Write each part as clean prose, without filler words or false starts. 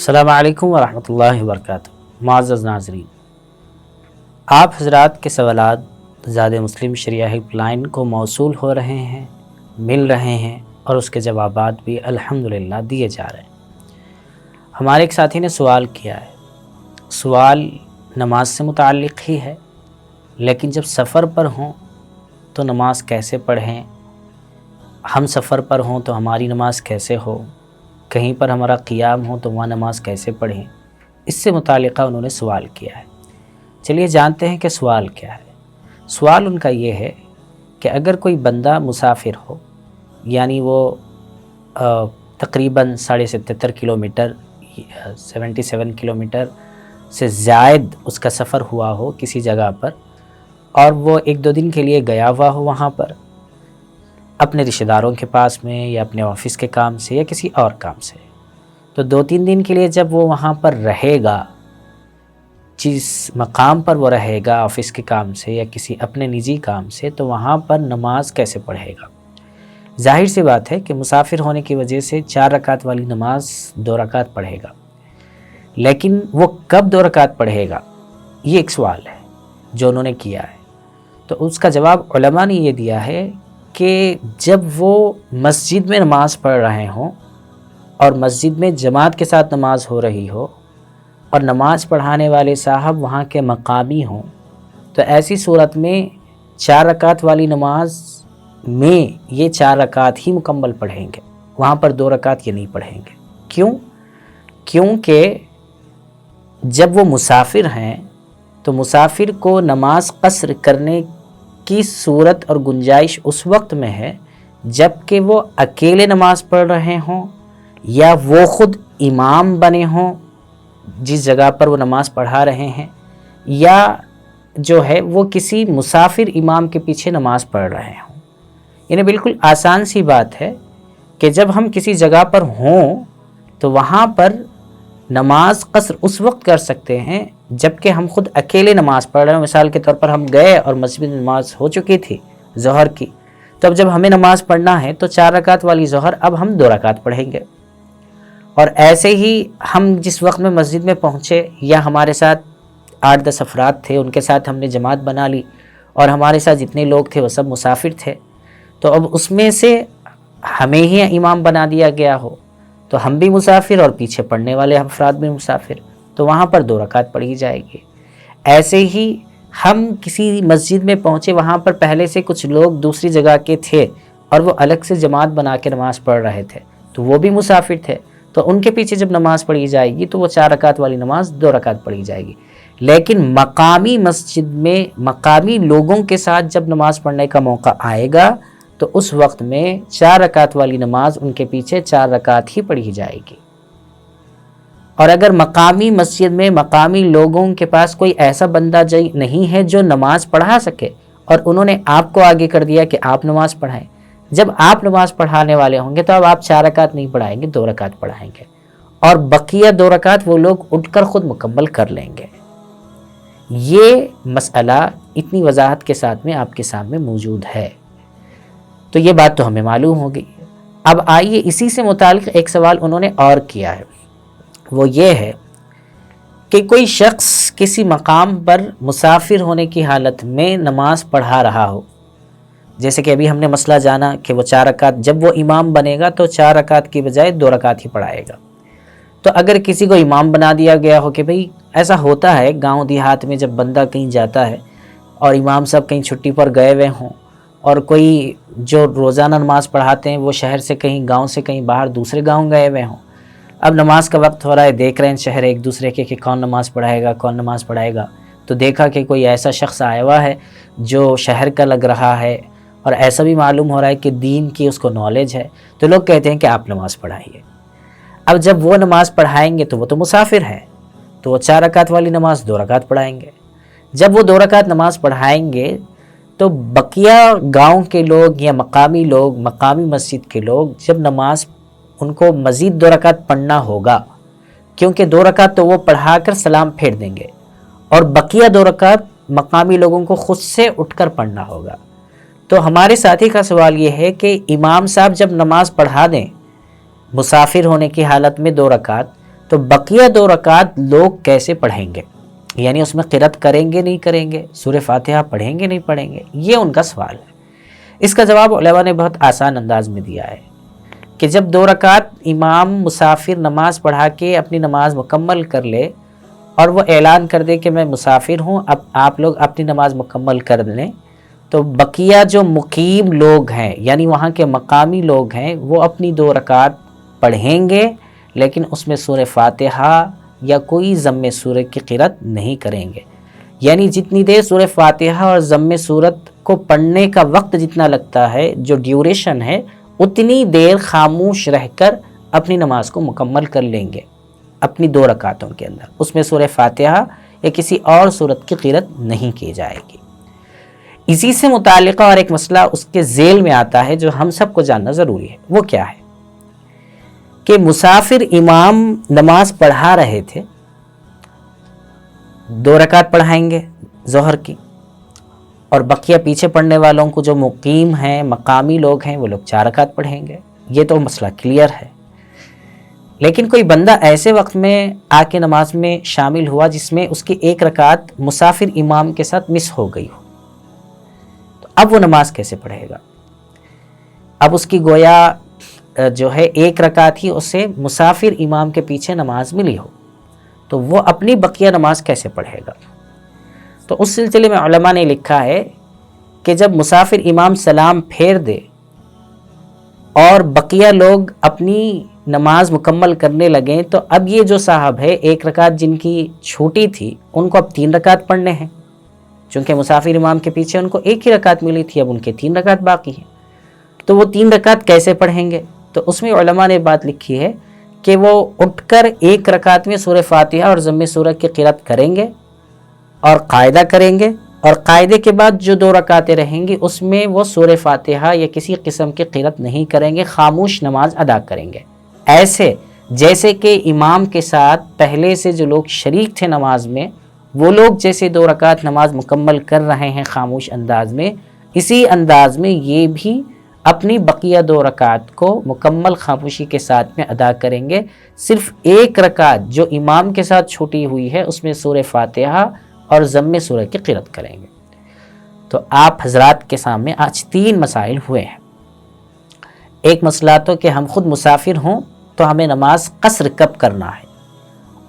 السلام علیکم ورحمۃ اللہ وبرکاتہ۔ معزز ناظرین، آپ حضرات کے سوالات زاد مسلم شریعہ ہیلپ لائن کو موصول ہو رہے ہیں، مل رہے ہیں اور اس کے جوابات بھی الحمدللہ دیے جا رہے ہیں۔ ہمارے ایک ساتھی نے سوال کیا ہے، سوال نماز سے متعلق ہی ہے، لیکن جب سفر پر ہوں تو نماز کیسے پڑھیں، ہم سفر پر ہوں تو ہماری نماز کیسے ہو، کہیں پر ہمارا قیام ہو تو وہاں نماز کیسے پڑھیں، اس سے متعلقہ انہوں نے سوال کیا ہے۔ چلیے جانتے ہیں کہ سوال کیا ہے۔ سوال ان کا یہ ہے کہ اگر کوئی بندہ مسافر ہو، یعنی وہ تقریباً 77.5 کلومیٹر 77 کلومیٹر سے زائد اس کا سفر ہوا ہو کسی جگہ پر، اور وہ 1-2 دن کے لیے گیا ہوا ہو وہاں پر اپنے رشتہ داروں کے پاس میں یا اپنے آفس کے کام سے یا کسی اور کام سے، تو 2-3 دن کے لیے جب وہ وہاں پر رہے گا، جس مقام پر وہ رہے گا آفس کے کام سے یا کسی اپنے نجی کام سے، تو وہاں پر نماز کیسے پڑھے گا؟ ظاہر سی بات ہے کہ مسافر ہونے کی وجہ سے 4 رکعت والی نماز 2 رکعت پڑھے گا، لیکن وہ کب 2 رکعت پڑھے گا، یہ ایک سوال ہے جو انہوں نے کیا ہے۔ تو اس کا جواب علماء نے یہ دیا ہے کہ جب وہ مسجد میں نماز پڑھ رہے ہوں اور مسجد میں جماعت کے ساتھ نماز ہو رہی ہو اور نماز پڑھانے والے صاحب وہاں کے مقامی ہوں، تو ایسی صورت میں 4 رکعت والی نماز میں یہ 4 رکعت ہی مکمل پڑھیں گے، وہاں پر 2 رکعت یہ نہیں پڑھیں گے۔ کیونکہ جب وہ مسافر ہیں تو مسافر کو نماز قصر کرنے کی صورت اور گنجائش اس وقت میں ہے جب کہ وہ اکیلے نماز پڑھ رہے ہوں یا وہ خود امام بنے ہوں جس جگہ پر وہ نماز پڑھا رہے ہیں، یا جو ہے وہ کسی مسافر امام کے پیچھے نماز پڑھ رہے ہوں۔ یعنی بالکل آسان سی بات ہے کہ جب ہم کسی جگہ پر ہوں تو وہاں پر نماز قصر اس وقت کر سکتے ہیں جب کہ ہم خود اکیلے نماز پڑھ رہے ہیں۔ مثال کے طور پر ہم گئے اور مسجد میں نماز ہو چکی تھی ظہر کی، تو اب جب ہمیں نماز پڑھنا ہے تو 4 رکعت والی ظہر اب ہم 2 رکعت پڑھیں گے۔ اور ایسے ہی ہم جس وقت میں مسجد میں پہنچے یا ہمارے ساتھ 8-10 افراد تھے، ان کے ساتھ ہم نے جماعت بنا لی اور ہمارے ساتھ جتنے لوگ تھے وہ سب مسافر تھے، تو اب اس میں سے ہمیں ہی امام بنا دیا گیا ہو تو ہم بھی مسافر اور پیچھے پڑھنے والے افراد بھی مسافر، تو وہاں پر 2 رکعت پڑھی جائے گی۔ ایسے ہی ہم کسی مسجد میں پہنچے، وہاں پر پہلے سے کچھ لوگ دوسری جگہ کے تھے اور وہ الگ سے جماعت بنا کے نماز پڑھ رہے تھے، تو وہ بھی مسافر تھے، تو ان کے پیچھے جب نماز پڑھی جائے گی تو وہ 4 رکعت والی نماز 2 رکعت پڑھی جائے گی۔ لیکن مقامی مسجد میں مقامی لوگوں کے ساتھ جب نماز پڑھنے کا موقع آئے گا تو اس وقت میں 4 رکعت والی نماز ان کے پیچھے 4 رکعت ہی پڑھی جائے گی۔ اور اگر مقامی مسجد میں مقامی لوگوں کے پاس کوئی ایسا بندہ نہیں ہے جو نماز پڑھا سکے اور انہوں نے آپ کو آگے کر دیا کہ آپ نماز پڑھائیں، جب آپ نماز پڑھانے والے ہوں گے تو اب آپ 4 رکعت نہیں پڑھائیں گے، 2 رکعت پڑھائیں گے، اور بقیہ 2 رکعت وہ لوگ اٹھ کر خود مکمل کر لیں گے۔ یہ مسئلہ اتنی وضاحت کے ساتھ میں آپ کے سامنے موجود ہے، تو یہ بات تو ہمیں معلوم ہوگی۔ اب آئیے اسی سے متعلق ایک سوال انہوں نے اور کیا ہے، وہ یہ ہے کہ کوئی شخص کسی مقام پر مسافر ہونے کی حالت میں نماز پڑھا رہا ہو، جیسے کہ ابھی ہم نے مسئلہ جانا کہ وہ 4 رکعت، جب وہ امام بنے گا تو 4 رکعت کی بجائے 2 رکعت ہی پڑھائے گا۔ تو اگر کسی کو امام بنا دیا گیا ہو کہ بھئی ایسا ہوتا ہے گاؤں دیہات میں، جب بندہ کہیں جاتا ہے اور امام صاحب کہیں چھٹی پر گئے ہوئے ہوں اور کوئی جو روزانہ نماز پڑھاتے ہیں وہ شہر سے کہیں گاؤں سے کہیں باہر دوسرے گاؤں گئے ہوئے ہوں، اب نماز کا وقت ہو رہا ہے، دیکھ رہے ہیں شہر ایک دوسرے کے کہ کون نماز پڑھائے گا، تو دیکھا کہ کوئی ایسا شخص آیا ہوا ہے جو شہر کا لگ رہا ہے اور ایسا بھی معلوم ہو رہا ہے کہ دین کی اس کو نالج ہے، تو لوگ کہتے ہیں کہ آپ نماز پڑھائیے۔ اب جب وہ نماز پڑھائیں گے تو وہ تو مسافر ہیں، تو وہ 4 رکعت والی نماز 2 رکعت پڑھائیں گے۔ جب وہ 2 رکعت نماز پڑھائیں گے تو بقیہ گاؤں کے لوگ یا مقامی لوگ، مقامی مسجد کے لوگ، جب نماز ان کو مزید 2 رکعت پڑھنا ہوگا، کیونکہ 2 رکعت تو وہ پڑھا کر سلام پھیر دیں گے اور بقیہ 2 رکعت مقامی لوگوں کو خود سے اٹھ کر پڑھنا ہوگا۔ تو ہمارے ساتھی کا سوال یہ ہے کہ امام صاحب جب نماز پڑھا دیں مسافر ہونے کی حالت میں 2 رکعت، تو بقیہ 2 رکعت لوگ کیسے پڑھیں گے؟ یعنی اس میں قرات کریں گے نہیں کریں گے، سورہ فاتحہ پڑھیں گے نہیں پڑھیں گے، یہ ان کا سوال ہے۔ اس کا جواب علماء نے بہت آسان انداز میں دیا ہے کہ جب 2 رکعت امام مسافر نماز پڑھا کے اپنی نماز مکمل کر لے اور وہ اعلان کر دے کہ میں مسافر ہوں، اب آپ لوگ اپنی نماز مکمل کر لیں، تو بقیہ جو مقیم لوگ ہیں یعنی وہاں کے مقامی لوگ ہیں وہ اپنی 2 رکعت پڑھیں گے، لیکن اس میں سورہ فاتحہ یا کوئی ضم سورہ کی قرات نہیں کریں گے۔ یعنی جتنی دیر سورہ فاتحہ اور ضم سورت کو پڑھنے کا وقت جتنا لگتا ہے، جو ڈیوریشن ہے، اتنی دیر خاموش رہ کر اپنی نماز کو مکمل کر لیں گے اپنی 2 رکعتوں کے اندر۔ اس میں سورہ فاتحہ یا کسی اور سورت کی قرات نہیں کی جائے گی۔ اسی سے متعلقہ اور ایک مسئلہ اس کے ذیل میں آتا ہے جو ہم سب کو جاننا ضروری ہے، وہ کیا ہے کہ مسافر امام نماز پڑھا رہے تھے، 2 رکعت پڑھائیں گے ظہر کی، اور بقیہ پیچھے پڑھنے والوں کو جو مقیم ہیں مقامی لوگ ہیں وہ لوگ 4 رکعت پڑھیں گے، یہ تو مسئلہ کلیئر ہے۔ لیکن کوئی بندہ ایسے وقت میں آ کے نماز میں شامل ہوا جس میں اس کی 1 رکعت مسافر امام کے ساتھ مس ہو گئی ہو، تو اب وہ نماز کیسے پڑھے گا؟ اب اس کی گویا جو ہے 1 رکعت ہی اسے مسافر امام کے پیچھے نماز ملی ہو، تو وہ اپنی بقیہ نماز کیسے پڑھے گا؟ تو اس سلسلے میں علماء نے لکھا ہے کہ جب مسافر امام سلام پھیر دے اور بقیہ لوگ اپنی نماز مکمل کرنے لگیں، تو اب یہ جو صاحب ہے 1 رکعت جن کی چھوٹی تھی ان کو اب 3 رکعت پڑھنے ہیں، چونکہ مسافر امام کے پیچھے ان کو 1 ہی رکعت ملی تھی، اب ان کے 3 رکعت باقی ہیں، تو وہ 3 رکعت کیسے پڑھیں گے؟ تو اس میں علماء نے بات لکھی ہے کہ وہ اٹھ کر 1 رکعت میں سورہ فاتحہ اور ضم سورہ کی قرات کریں گے اور قاعدہ کریں گے، اور قاعدے کے بعد جو 2 رکعتیں رہیں گی اس میں وہ سورہ فاتحہ یا کسی قسم کی قرات نہیں کریں گے، خاموش نماز ادا کریں گے، ایسے جیسے کہ امام کے ساتھ پہلے سے جو لوگ شریک تھے نماز میں وہ لوگ جیسے 2 رکعت نماز مکمل کر رہے ہیں خاموش انداز میں، اسی انداز میں یہ بھی اپنی بقیہ 2 رکعت کو مکمل خاموشی کے ساتھ میں ادا کریں گے۔ صرف 1 رکعت جو امام کے ساتھ چھوٹی ہوئی ہے اس میں سورہ فاتحہ اور ضم سورہ کی قرات کریں گے۔ تو آپ حضرات کے سامنے آج 3 مسائل ہوئے ہیں۔ ایک مسئلہ تو کہ ہم خود مسافر ہوں تو ہمیں نماز قصر کب کرنا ہے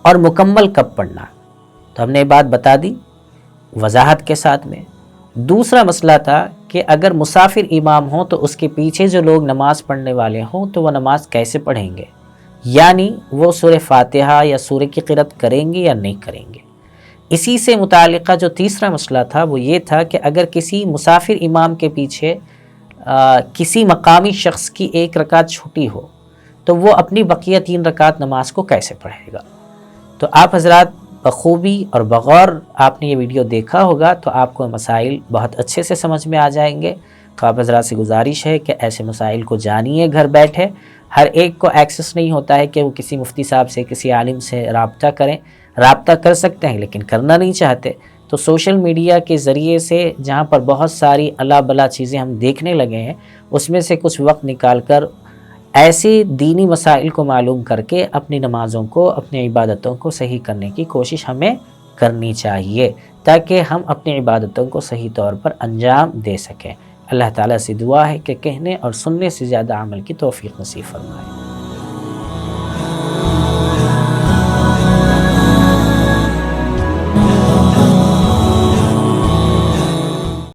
اور مکمل کب پڑھنا ہے، تو ہم نے یہ بات بتا دی وضاحت کے ساتھ میں۔ دوسرا مسئلہ تھا کہ اگر مسافر امام ہوں تو اس کے پیچھے جو لوگ نماز پڑھنے والے ہوں تو وہ نماز کیسے پڑھیں گے، یعنی وہ سورہ فاتحہ یا سورہ کی قرات کریں گے یا نہیں کریں گے۔ اسی سے متعلقہ جو تیسرا مسئلہ تھا وہ یہ تھا کہ اگر کسی مسافر امام کے پیچھے کسی مقامی شخص کی 1 رکعت چھوٹی ہو تو وہ اپنی بقیہ 3 رکعت نماز کو کیسے پڑھے گا۔ تو آپ حضرات بخوبی اور بغور آپ نے یہ ویڈیو دیکھا ہوگا تو آپ کو مسائل بہت اچھے سے سمجھ میں آ جائیں گے۔ تو آپ حضرات سے گزارش ہے کہ ایسے مسائل کو جانیے گھر بیٹھے۔ ہر ایک کو ایکسس نہیں ہوتا ہے کہ وہ کسی مفتی صاحب سے کسی عالم سے رابطہ کریں، رابطہ کر سکتے ہیں لیکن کرنا نہیں چاہتے، تو سوشل میڈیا کے ذریعے سے جہاں پر بہت ساری اللہ بلا چیزیں ہم دیکھنے لگے ہیں اس میں سے کچھ وقت نکال کر ایسے دینی مسائل کو معلوم کر کے اپنی نمازوں کو اپنی عبادتوں کو صحیح کرنے کی کوشش ہمیں کرنی چاہیے تاکہ ہم اپنی عبادتوں کو صحیح طور پر انجام دے سکیں۔ اللہ تعالیٰ سے دعا ہے کہ کہنے اور سننے سے زیادہ عمل کی توفیق نصیب فرمائے۔